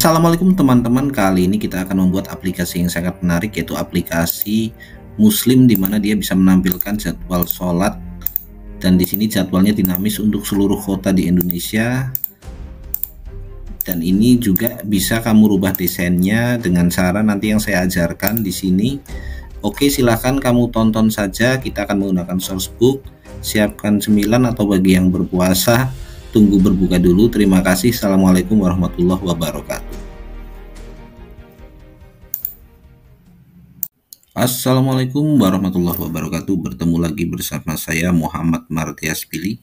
Assalamualaikum teman-teman, kali ini kita akan membuat aplikasi yang sangat menarik, yaitu aplikasi Muslim, di mana dia bisa menampilkan jadwal sholat, dan di sini jadwalnya dinamis untuk seluruh kota di Indonesia. Dan ini juga bisa kamu rubah desainnya dengan cara nanti yang saya ajarkan di sini. Oke, silahkan kamu tonton saja. Kita akan menggunakan sourcebook. Siapkan cemilan atau bagi yang berpuasa, tunggu berbuka dulu. Terima kasih. Assalamualaikum warahmatullahi wabarakatuh. Assalamualaikum warahmatullahi wabarakatuh. Bertemu lagi bersama saya Muhammad Martias Billy.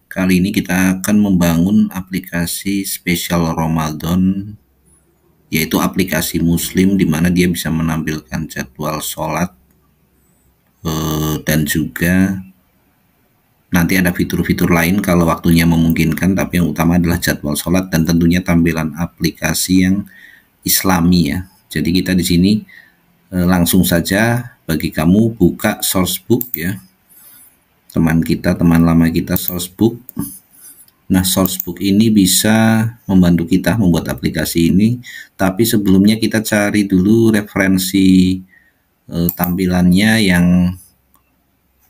Kali ini kita akan membangun aplikasi spesial Ramadan, yaitu aplikasi Muslim, di mana dia bisa menampilkan jadwal sholat, dan juga nanti ada fitur-fitur lain kalau waktunya memungkinkan, tapi yang utama adalah jadwal sholat dan tentunya tampilan aplikasi yang Islami ya. Jadi kita di sini langsung saja bagi kamu buka sourcebook ya. Teman lama kita sourcebook. Nah, sourcebook ini bisa membantu kita membuat aplikasi ini, tapi sebelumnya kita cari dulu referensi tampilannya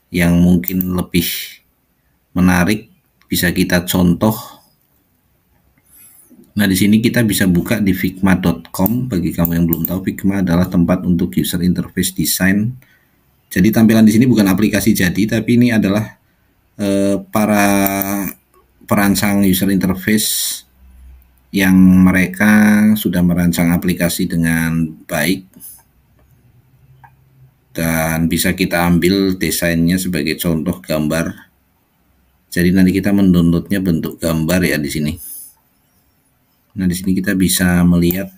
yang mungkin lebih menarik, bisa kita contoh. Nah, di sini kita bisa buka di figma.com. Bagi kamu yang belum tahu, Figma adalah tempat untuk user interface design. Jadi tampilan di sini bukan aplikasi jadi, tapi ini adalah para perancang user interface yang mereka sudah merancang aplikasi dengan baik, dan bisa kita ambil desainnya sebagai contoh gambar. Jadi nanti kita mendownloadnya bentuk gambar ya di sini. Nah, di sini kita bisa melihat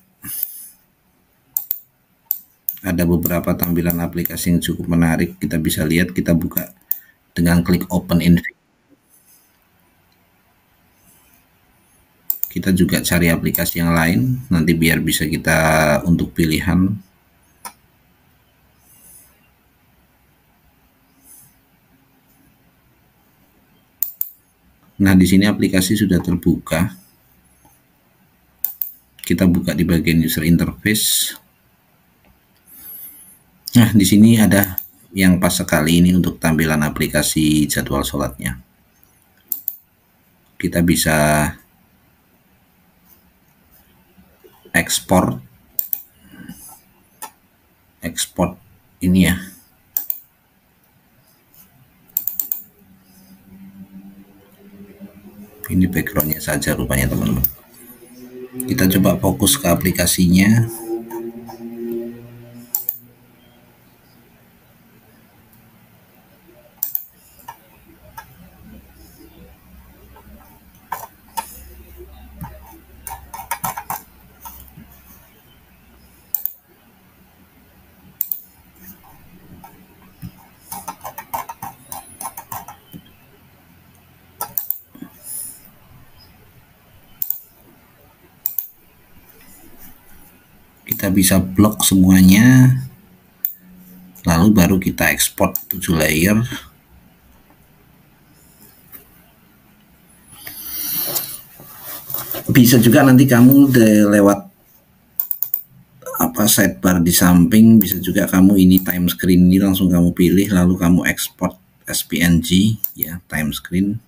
ada beberapa tampilan aplikasi yang cukup menarik. Kita bisa lihat, kita buka dengan klik open in. Kita juga cari aplikasi yang lain nanti biar bisa kita untuk pilihan. Nah, di sini aplikasi sudah terbuka. Kita buka di bagian user interface. Nah, di sini ada yang pas sekali ini untuk tampilan aplikasi jadwal sholatnya. Kita bisa ekspor ini ya. Ini backgroundnya saja rupanya teman-teman. Kita coba fokus ke aplikasinya. Kita bisa blok semuanya, lalu baru kita ekspor 7 layer. Bisa juga nanti kamu lewat sidebar di samping, bisa juga kamu ini time screen ini langsung kamu pilih, lalu kamu ekspor SPNG ya, time screen.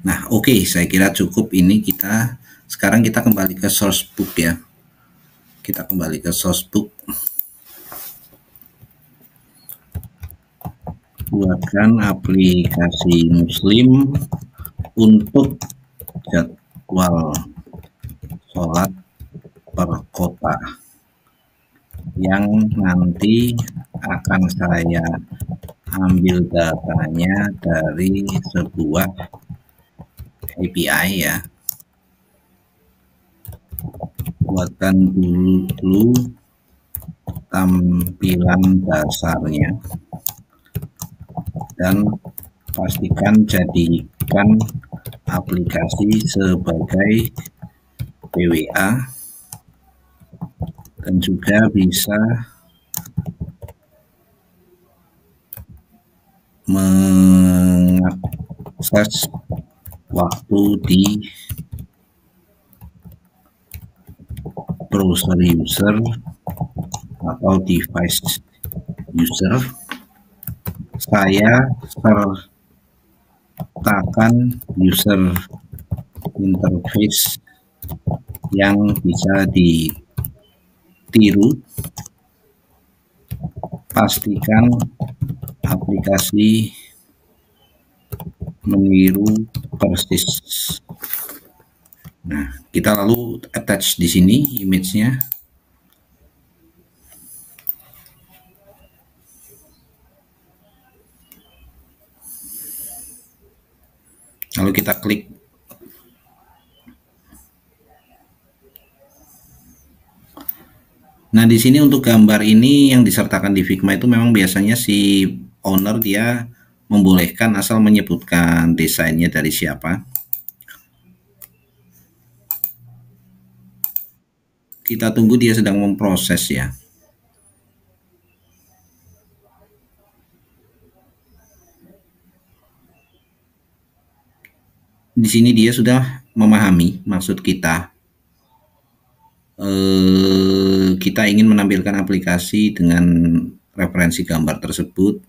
Nah, oke, saya kira cukup ini. Sekarang kita kembali ke sourcebook ya. Kita kembali ke sourcebook. Buatkan aplikasi Muslim untuk jadwal sholat per kota, yang nanti akan saya ambil datanya dari sebuah API ya. Buatkan dulu tampilan dasarnya dan pastikan jadikan aplikasi sebagai PWA, dan juga bisa mengakses waktu di browser user atau device user, saya sertakan user interface yang bisa ditiru. Pastikan aplikasi meniru persis. Nah, kita lalu attach di sini image-nya. Lalu kita klik. Nah, di sini untuk gambar ini yang disertakan di Figma itu memang biasanya si owner dia membolehkan asal menyebutkan desainnya dari siapa. Kita tunggu, dia sedang memproses ya. Di sini dia sudah memahami maksud kita. Kita ingin menampilkan aplikasi dengan referensi gambar tersebut,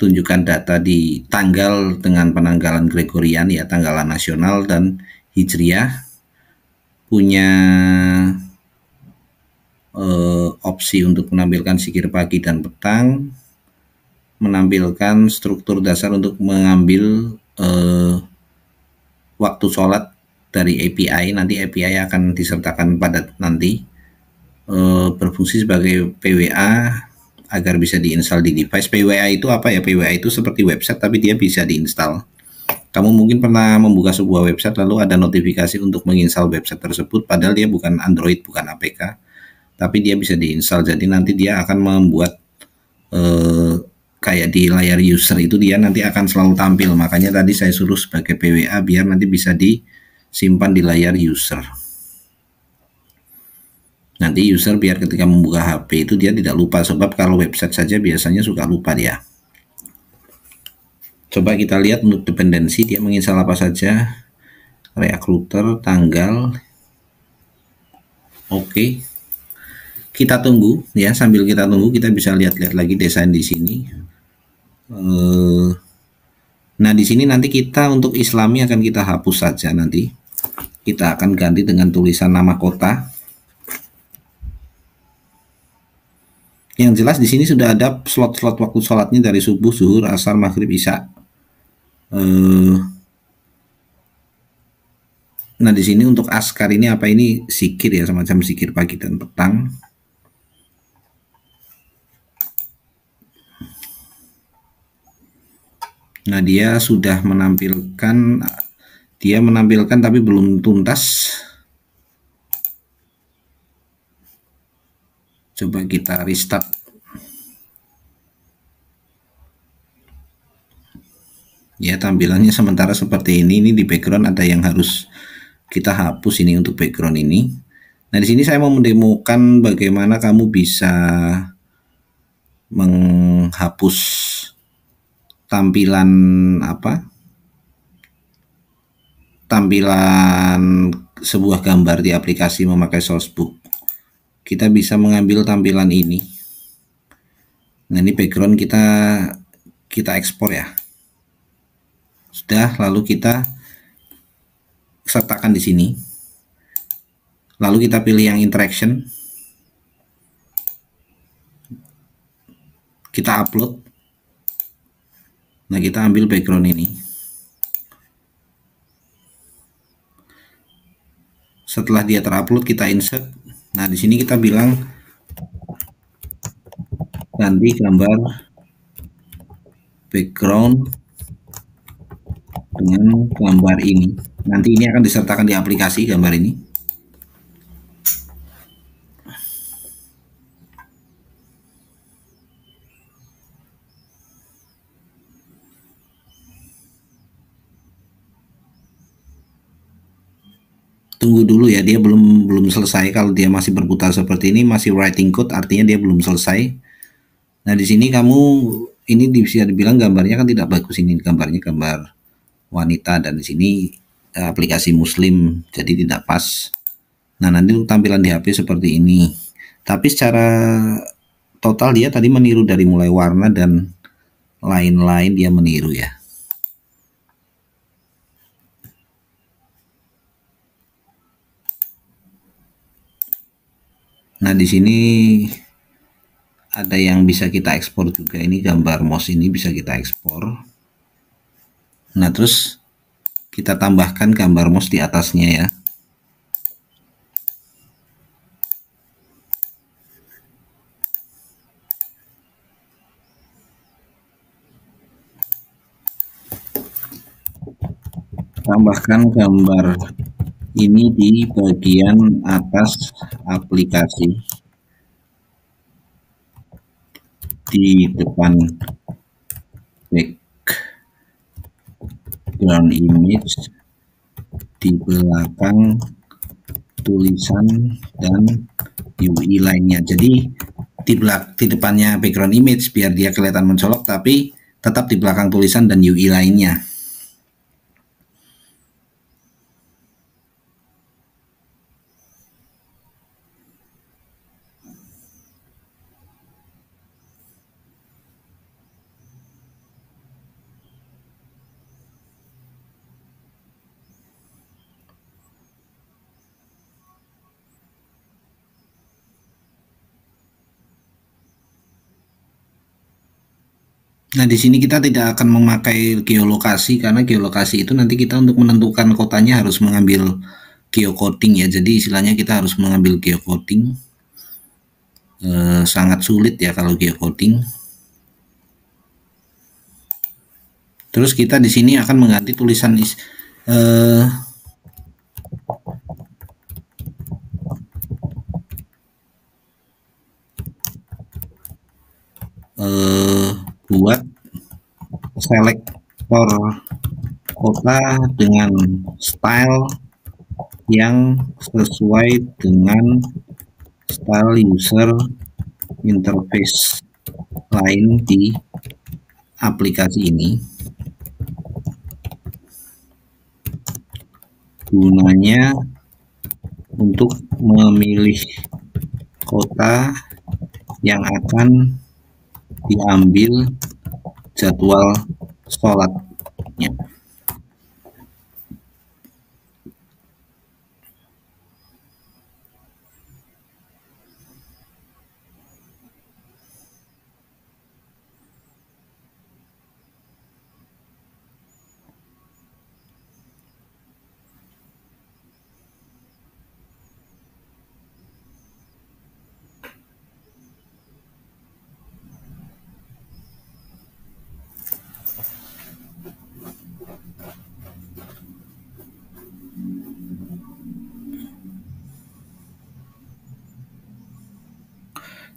tunjukkan data di tanggal dengan penanggalan Gregorian ya, tanggalan nasional dan Hijriah, punya opsi untuk menampilkan zikir pagi dan petang, menampilkan struktur dasar untuk mengambil waktu sholat dari API. Nanti API akan disertakan pada nanti, berfungsi sebagai PWA agar bisa diinstal di device. PWA itu apa ya? PWA itu seperti website tapi dia bisa diinstal. Kamu mungkin pernah membuka sebuah website lalu ada notifikasi untuk menginstal website tersebut, padahal dia bukan Android, bukan APK, tapi dia bisa diinstal. Jadi nanti dia akan membuat kayak di layar user itu dia nanti akan selalu tampil. Makanya tadi saya suruh sebagai PWA biar nanti bisa disimpan di layar user. Nanti user biar ketika membuka HP itu dia tidak lupa, sebab kalau website saja biasanya suka lupa dia. Coba kita lihat untuk dependensi dia menginstal apa saja. React Router, tanggal. Oke. Kita tunggu ya, sambil kita tunggu kita bisa lihat-lihat lagi desain di sini. Nah, di sini nanti kita untuk Islami akan kita hapus saja nanti. Kita akan ganti dengan tulisan nama kota. Yang jelas di sini sudah ada slot-slot waktu sholatnya dari subuh, zuhur, asar, maghrib, isya. Nah, di sini untuk askar ini apa, ini zikir ya, semacam zikir pagi dan petang. Nah, dia sudah menampilkan, tapi belum tuntas. Coba kita restart. Ya, tampilannya sementara seperti ini. Ini di background ada yang harus kita hapus ini untuk background ini. Nah, di sini saya mau mendemokan bagaimana kamu bisa menghapus tampilan tampilan sebuah gambar di aplikasi memakai Sourcebook. Kita bisa mengambil tampilan ini. Nah, ini background kita ekspor ya. Sudah, lalu kita sertakan di sini. Lalu kita pilih yang interaction. Kita upload. Nah, kita ambil background ini. Setelah dia terupload, kita insert. Nah, di sini kita bilang ganti gambar background dengan gambar ini. Nanti ini akan disertakan di aplikasi gambar ini. Tunggu dulu ya, dia belum selesai. Kalau dia masih berputar seperti ini, masih writing code, artinya dia belum selesai. Nah, di sini kamu ini bisa dibilang gambarnya kan tidak bagus, ini gambarnya gambar wanita, dan di sini aplikasi muslim, jadi tidak pas. Nah, nanti untuk tampilan di HP seperti ini. Tapi secara total dia tadi meniru dari mulai warna dan lain-lain, dia meniru ya. Nah, di sini ada yang bisa kita ekspor juga. Ini gambar mouse ini bisa kita ekspor. Nah, terus kita tambahkan gambar mouse di atasnya ya. Tambahkan gambar ini di bagian atas aplikasi, di depan background image, di belakang tulisan dan UI lainnya. Jadi di depannya background image biar dia kelihatan mencolok, tapi tetap di belakang tulisan dan UI lainnya. Nah, di sini kita tidak akan memakai geolokasi, karena geolokasi itu nanti kita untuk menentukan kotanya harus mengambil geocoding ya. Jadi istilahnya kita harus mengambil geocoding. Sangat sulit ya kalau geocoding. Terus kita di sini akan mengganti tulisan buat selektor kota dengan style yang sesuai dengan style user interface lain di aplikasi ini. Gunanya untuk memilih kota yang akan diambil jadwal sholatnya.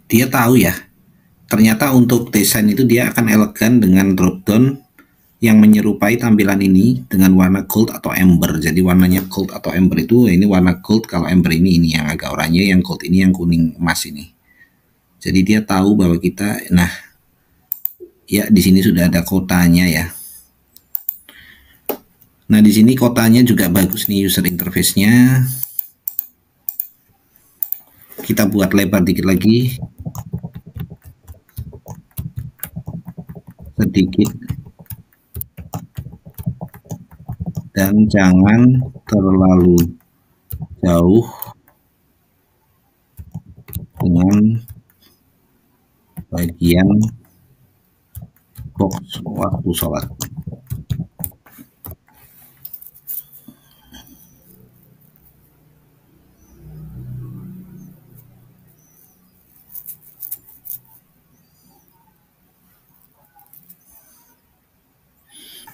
Dia tahu ya, ternyata untuk desain itu dia akan elegan dengan dropdown yang menyerupai tampilan ini dengan warna gold atau amber. Jadi warnanya gold atau amber itu, ini warna gold, kalau amber ini yang agak oranye, yang gold ini yang kuning emas ini. Jadi dia tahu bahwa kita, nah ya di sini sudah ada kotanya ya. Nah, di sini kotanya juga bagus nih, user interface-nya. Kita buat lebar dikit lagi, sedikit, dan jangan terlalu jauh dengan bagian box waktu sholat.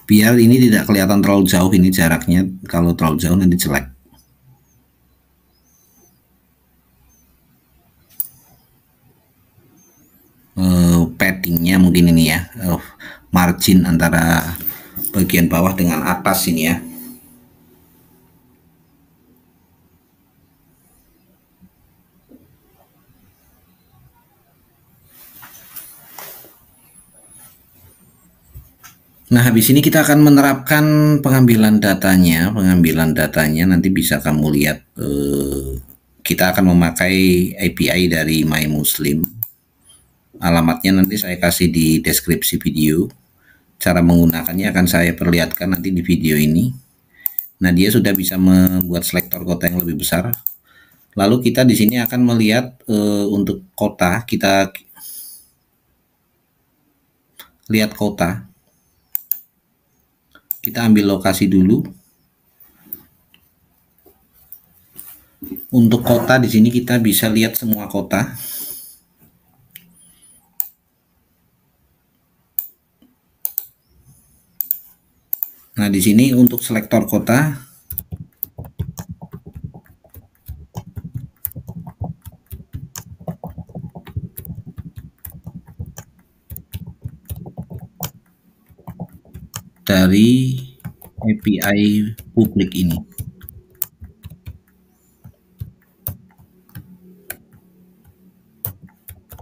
Biar ini tidak kelihatan terlalu jauh, ini jaraknya kalau terlalu jauh nanti jelek. Paddingnya mungkin ini ya, margin antara bagian bawah dengan atas ini ya. Nah, habis ini kita akan menerapkan pengambilan datanya. Pengambilan datanya nanti bisa kamu lihat. Kita akan memakai API dari My Muslim. Alamatnya nanti saya kasih di deskripsi video. Cara menggunakannya akan saya perlihatkan nanti di video ini. Nah, dia sudah bisa membuat selektor kota yang lebih besar. Lalu kita di sini akan melihat untuk kota, kita lihat kota. Kita ambil lokasi dulu. Untuk kota di sini kita bisa lihat semua kota. Nah, di sini untuk selektor kota dari API publik ini.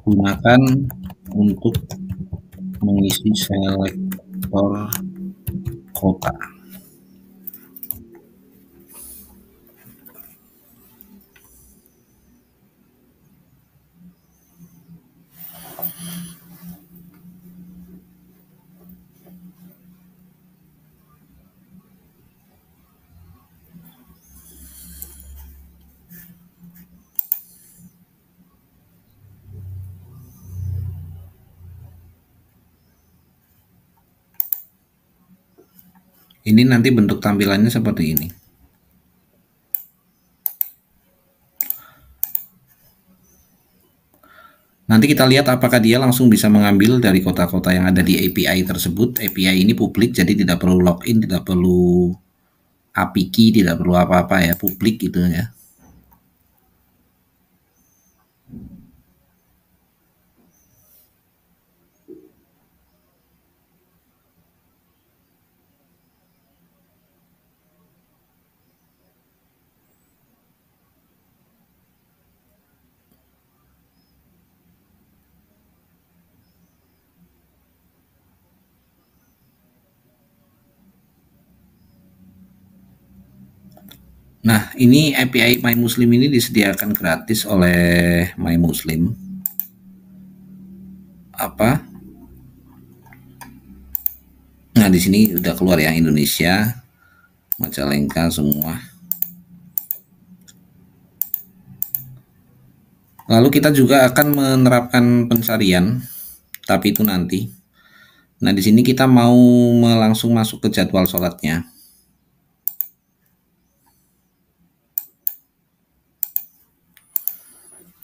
Gunakan untuk mengisi selektor kota. Ini nanti bentuk tampilannya seperti ini. Nanti kita lihat apakah dia langsung bisa mengambil dari kota-kota yang ada di API tersebut. API ini publik, jadi tidak perlu login, tidak perlu API key, tidak perlu apa-apa ya, publik gitu ya. Nah, ini API My Muslim ini disediakan gratis oleh My Muslim. Apa? Nah, di sini udah keluar ya Indonesia, Majalengka semua. Lalu kita juga akan menerapkan pencarian, tapi itu nanti. Nah, di sini kita mau langsung masuk ke jadwal sholatnya.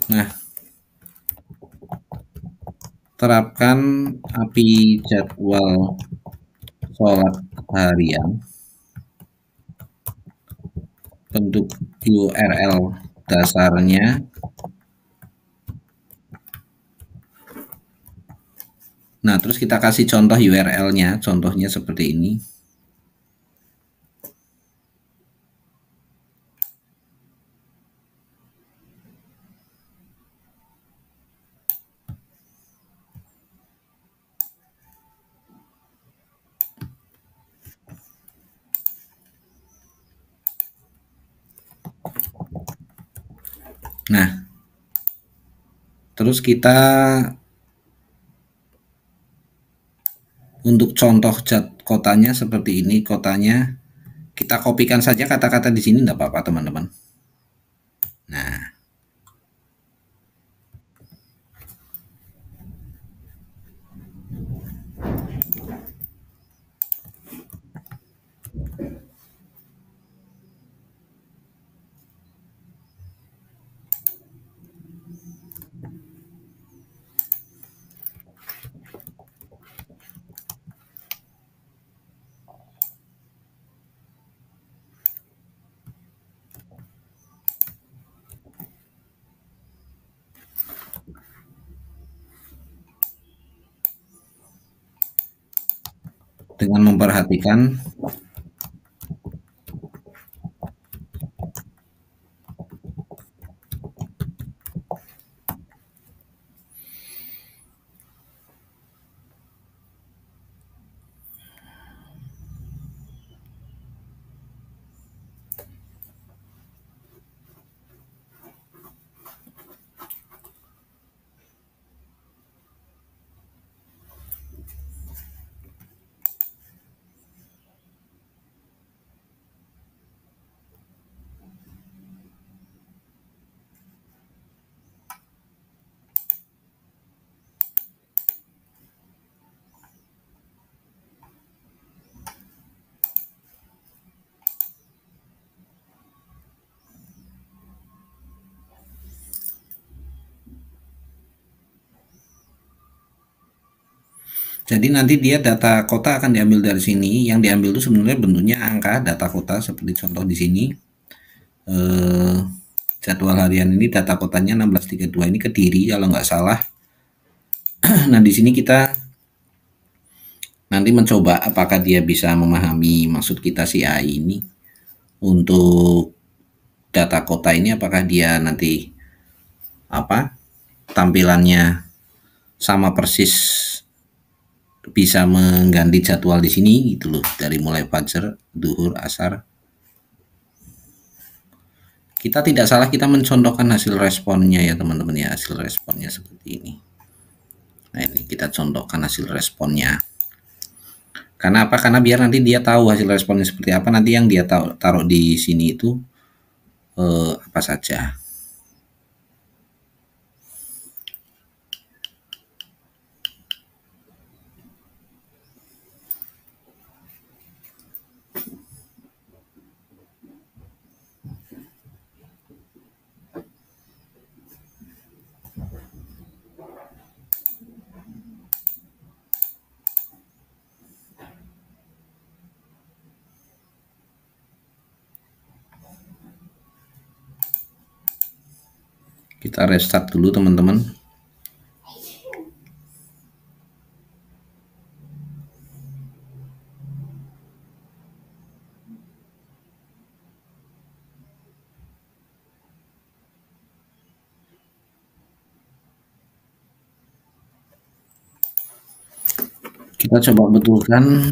Nah, terapkan API jadwal sholat harian. Bentuk URL dasarnya. Nah, terus kita kasih contoh URL-nya. Contohnya seperti ini. Nah, terus kita untuk contoh kotanya seperti ini. Kotanya kita kopikan saja kata-kata di sini, enggak apa-apa teman-teman. Nah, dengan memperhatikan Jadi nanti dia data kota akan diambil dari sini. Yang diambil itu sebenarnya bentuknya angka data kota seperti contoh di sini. Jadwal harian ini data kotanya 1632 ini Kediri kalau nggak salah. Nah di sini kita nanti mencoba apakah dia bisa memahami maksud kita si AI ini untuk data kota ini, apakah dia nanti tampilannya sama persis bisa mengganti jadwal di sini gitu loh, dari mulai fajar, duhur, asar. Kita tidak salah kita mencontohkan hasil responnya ya teman-teman ya, hasil responnya seperti ini. Nah ini kita contohkan hasil responnya. Karena apa? Karena biar nanti dia tahu hasil responnya seperti apa, nanti yang dia taruh di sini itu apa saja. Kita restart dulu teman-teman. Kita coba betulkan.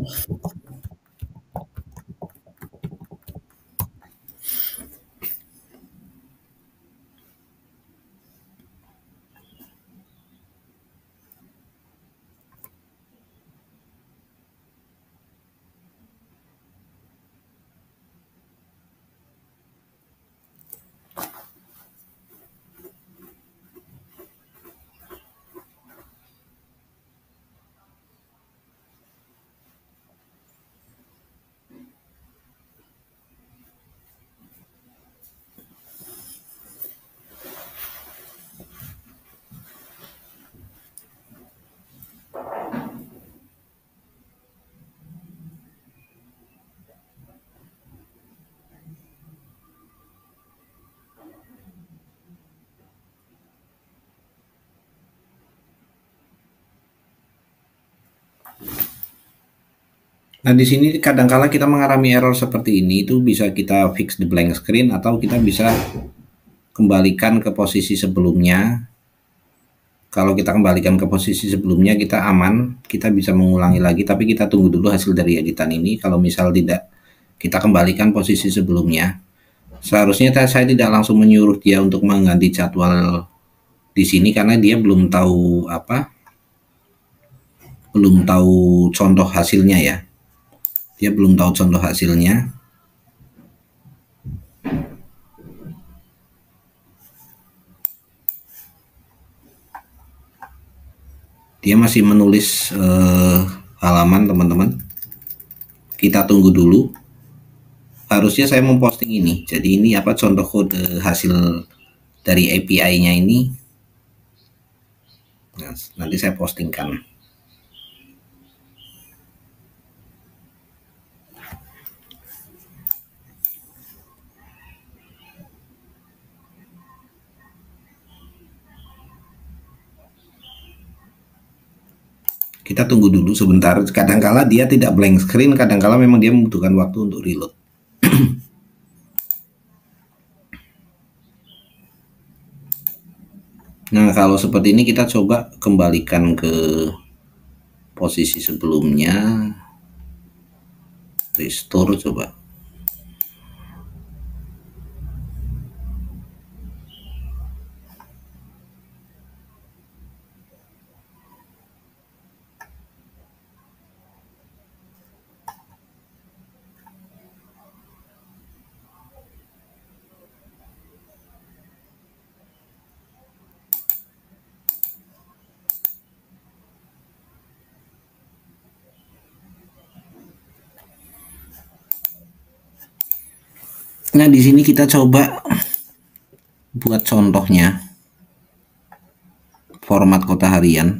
Nah, di sini kadangkala kita mengalami error seperti ini, itu bisa kita fix the blank screen atau kita bisa kembalikan ke posisi sebelumnya. Kalau kita kembalikan ke posisi sebelumnya kita aman, kita bisa mengulangi lagi, tapi kita tunggu dulu hasil dari editan ini. Kalau misal tidak, kita kembalikan posisi sebelumnya. Seharusnya saya tidak langsung menyuruh dia untuk mengganti jadwal di sini karena dia belum tahu contoh hasilnya ya. Dia belum tahu contoh hasilnya. Dia masih menulis halaman teman-teman. Kita tunggu dulu. Harusnya saya memposting ini. Jadi ini contoh kode hasil dari API-nya ini. Nah, nanti saya postingkan. Kita tunggu dulu sebentar. Kadangkala dia tidak blank screen, kadangkala memang dia membutuhkan waktu untuk reload. Nah, kalau seperti ini kita coba kembalikan ke posisi sebelumnya. Restore coba. Nah, di sini kita coba buat contohnya. Format kota harian.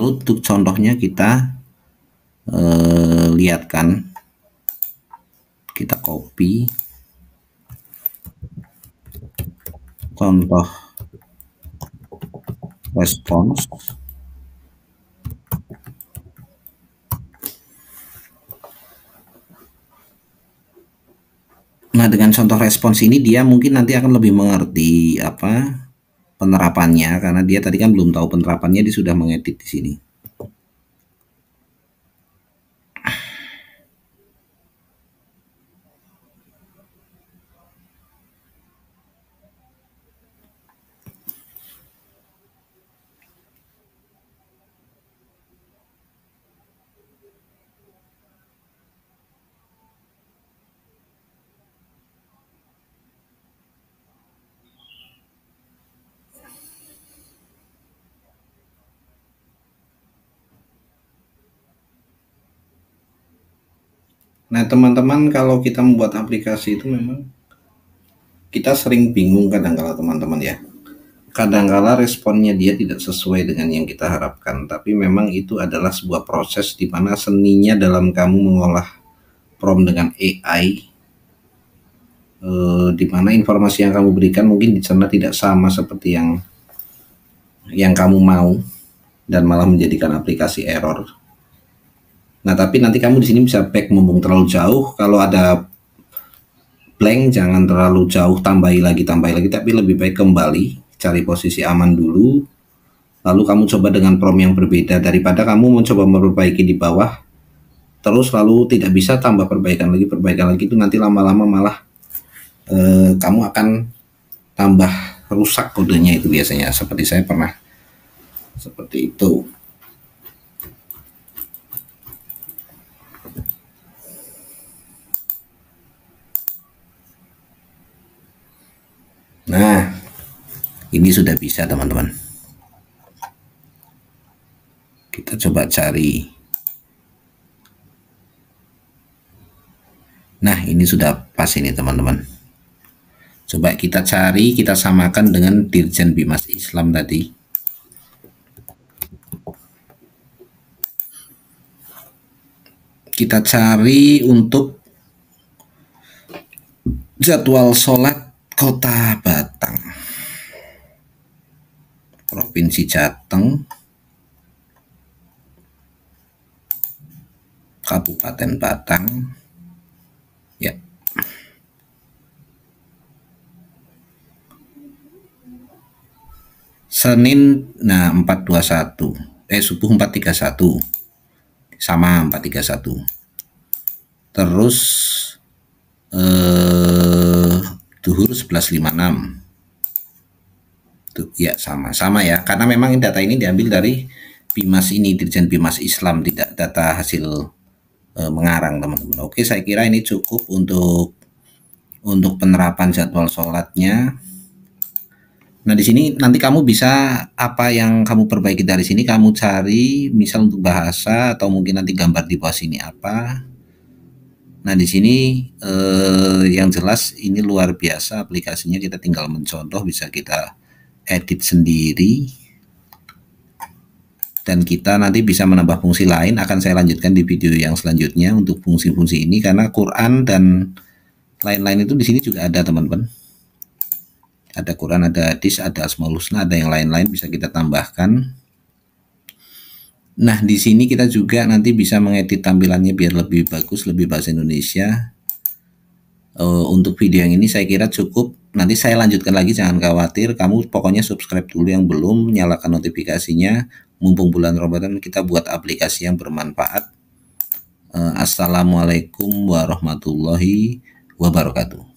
Lalu untuk contohnya kita lihatkan, kita copy contoh respons. Nah, dengan contoh respons ini dia mungkin nanti akan lebih mengerti apa penerapannya, karena dia tadi kan belum tahu penerapannya, dia sudah mengedit di sini. Nah, teman-teman, kalau kita membuat aplikasi itu memang kita sering bingung kadang-kala teman-teman ya. Kadang-kala responnya dia tidak sesuai dengan yang kita harapkan, tapi memang itu adalah sebuah proses di mana seninya dalam kamu mengolah prompt dengan AI, di mana informasi yang kamu berikan mungkin di sana tidak sama seperti yang kamu mau, dan malah menjadikan aplikasi error. Nah, tapi nanti kamu di sini bisa back mumpung terlalu jauh. Kalau ada blank jangan terlalu jauh, tambahi lagi, tapi lebih baik kembali, cari posisi aman dulu. Lalu kamu coba dengan prompt yang berbeda, daripada kamu mencoba memperbaiki di bawah terus lalu tidak bisa, tambah perbaikan lagi, itu nanti lama-lama malah kamu akan tambah rusak kodenya itu biasanya. Seperti saya pernah seperti itu. Nah, ini sudah bisa teman-teman. Kita coba cari. Nah, ini sudah pas ini teman-teman. Coba kita cari, kita samakan dengan Dirjen Bimas Islam tadi. Kita cari untuk jadwal sholat Kota Batang, Provinsi Jateng, Kabupaten Batang, ya. Senin, nah 421, subuh 431, sama 431. Terus duhur 11.56. Tuh, ya sama ya, karena memang data ini diambil dari Bimas ini, Dirjen Bimas Islam, tidak data hasil mengarang teman-teman. Oke, saya kira ini cukup untuk penerapan jadwal sholatnya. Nah, di sini nanti kamu bisa apa yang kamu perbaiki dari sini kamu cari, misal untuk bahasa atau mungkin nanti gambar di bawah sini apa. Nah, di sini yang jelas ini luar biasa aplikasinya, kita tinggal mencontoh, bisa kita edit sendiri, dan kita nanti bisa menambah fungsi lain. Akan saya lanjutkan di video yang selanjutnya untuk fungsi-fungsi ini, karena Quran dan lain-lain itu di sini juga ada teman-teman. Ada Quran, ada hadis, ada Asmaul Husna, ada yang lain-lain bisa kita tambahkan. Nah, di sini kita juga nanti bisa mengedit tampilannya biar lebih bagus, lebih bahasa Indonesia. Untuk video yang ini saya kira cukup. Nanti saya lanjutkan lagi, jangan khawatir. Kamu pokoknya subscribe dulu yang belum, nyalakan notifikasinya. Mumpung bulan Ramadan, kita buat aplikasi yang bermanfaat. Assalamualaikum warahmatullahi wabarakatuh.